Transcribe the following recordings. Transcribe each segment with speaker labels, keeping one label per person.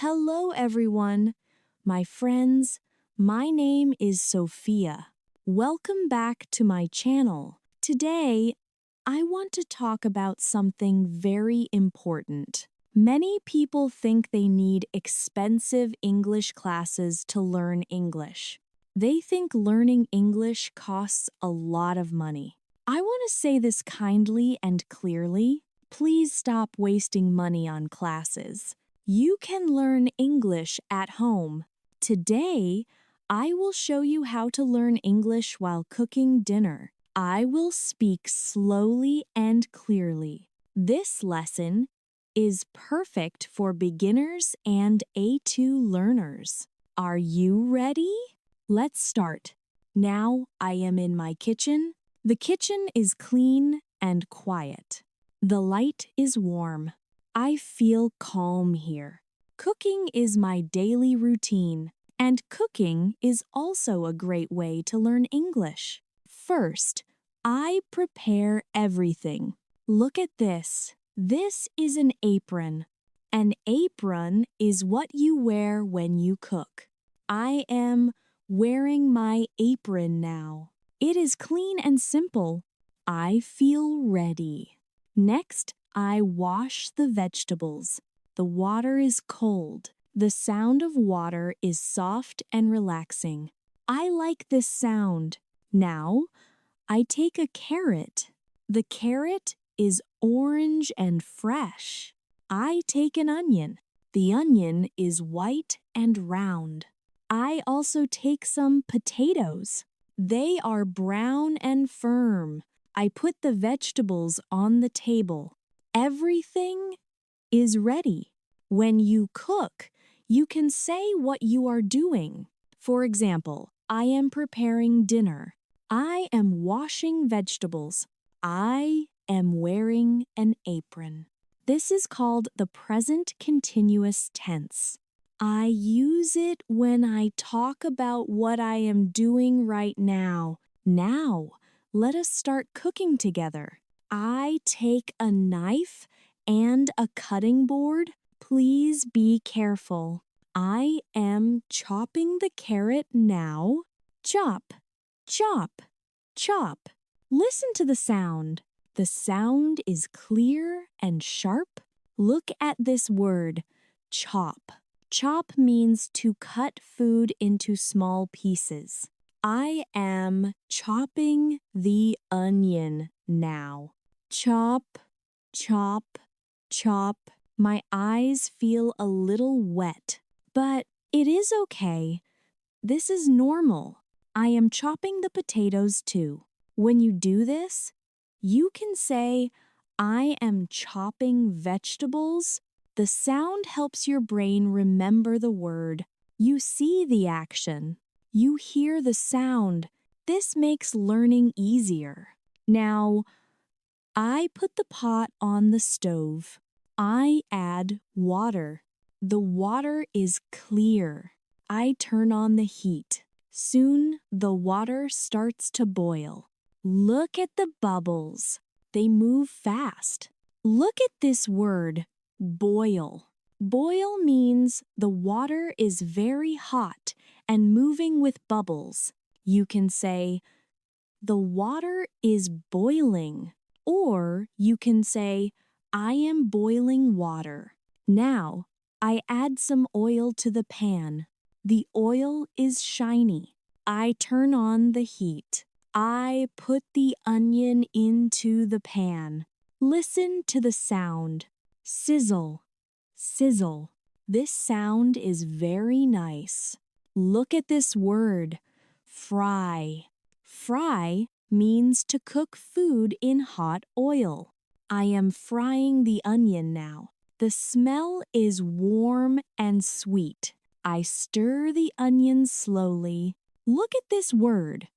Speaker 1: Hello, everyone. My friends, my name is Sophia. Welcome back to my channel. Today, I want to talk about something very important. Many people think they need expensive English classes to learn English. They think learning English costs a lot of money. I want to say this kindly and clearly. Please stop wasting money on classes. You can learn English at home. Today, I will show you how to learn English while cooking dinner. I will speak slowly and clearly. This lesson is perfect for beginners and A2 learners. Are you ready? Let's start. Now I am in my kitchen. The kitchen is clean and quiet. The light is warm. I feel calm here. Cooking is my daily routine, and cooking is also a great way to learn English. First, I prepare everything. Look at this. This is an apron. An apron is what you wear when you cook. I am wearing my apron now. It is clean and simple. I feel ready. Next, I wash the vegetables. The water is cold. The sound of water is soft and relaxing. I like this sound. Now, I take a carrot. The carrot is orange and fresh. I take an onion. The onion is white and round. I also take some potatoes. They are brown and firm. I put the vegetables on the table. Everything is ready. When you cook, you can say what you are doing. For example, I am preparing dinner. I am washing vegetables. I am wearing an apron. This is called the present continuous tense. I use it when I talk about what I am doing right now. Now, let us start cooking together. I take a knife and a cutting board. Please be careful. I am chopping the carrot now. Chop, chop, chop. Listen to the sound. The sound is clear and sharp. Look at this word, chop. Chop means to cut food into small pieces. I am chopping the onion now. Chop, chop, chop. My eyes feel a little wet, but it is okay. This is normal. I am chopping the potatoes too. When you do this, you can say, I am chopping vegetables. The sound helps your brain remember the word. You see the action. You hear the sound. This makes learning easier. Now, I put the pot on the stove. I add water. The water is clear. I turn on the heat. Soon, the water starts to boil. Look at the bubbles. They move fast. Look at this word, boil. Boil means the water is very hot and moving with bubbles. You can say, the water is boiling. Or you can say, I am boiling water. Now, I add some oil to the pan. The oil is shiny. I turn on the heat. I put the onion into the pan. Listen to the sound. Sizzle, sizzle. This sound is very nice. Look at this word, fry. Fry means to cook food in hot oil. I am frying the onion now. The smell is warm and sweet. I stir the onion slowly. Look at this word,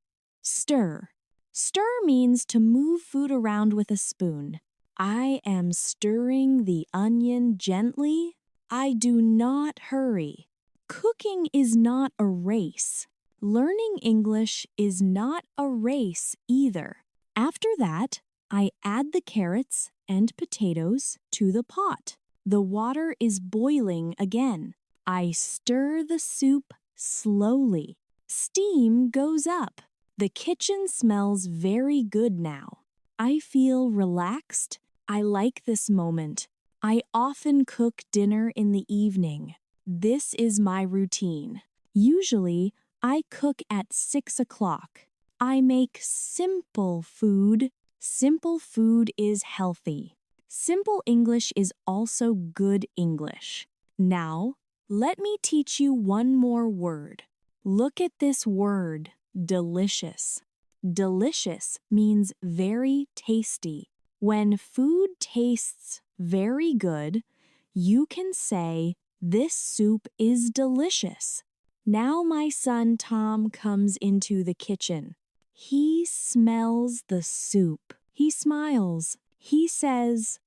Speaker 1: stir. Stir means to move food around with a spoon. I am stirring the onion gently. I do not hurry. Cooking is not a race. Learning English is not a race either. After that, I add the carrots and potatoes to the pot. The water is boiling again. I stir the soup slowly. Steam goes up. The kitchen smells very good now. I feel relaxed. I like this moment. I often cook dinner in the evening. This is my routine. Usually, I cook at 6 o'clock. I make simple food. Simple food is healthy. Simple English is also good English. Now, let me teach you one more word. Look at this word, delicious. Delicious means very tasty. When food tastes very good, you can say, "This soup is delicious." Now my son Tom comes into the kitchen. He smells the soup. He smiles. He says,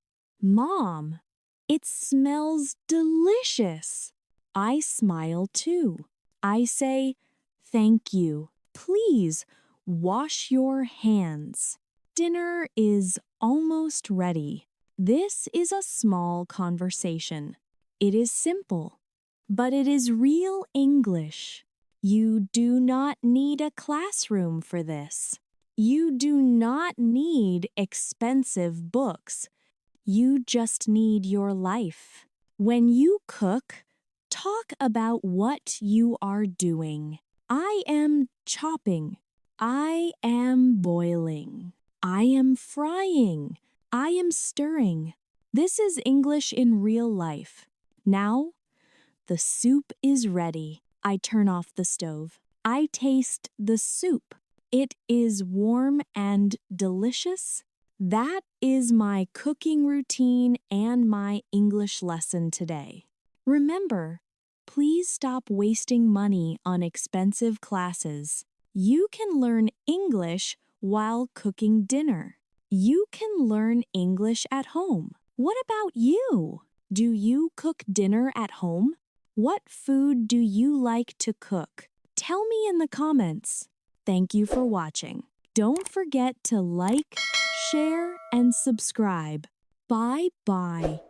Speaker 1: "Mom, it smells delicious." I smile too. I say, "Thank you. Please wash your hands." Dinner is almost ready. This is a small conversation. It is simple, but it is real English. You do not need a classroom for this. You do not need expensive books. You just need your life. When you cook, talk about what you are doing. I am chopping. I am boiling. I am frying. I am stirring. This is English in real life. Now, the soup is ready. I turn off the stove. I taste the soup. It is warm and delicious. That is my cooking routine and my English lesson today. Remember, please stop wasting money on expensive classes. You can learn English while cooking dinner. You can learn English at home. What about you? Do you cook dinner at home? What food do you like to cook? Tell me in the comments. Thank you for watching. Don't forget to like, share, and subscribe. Bye-bye.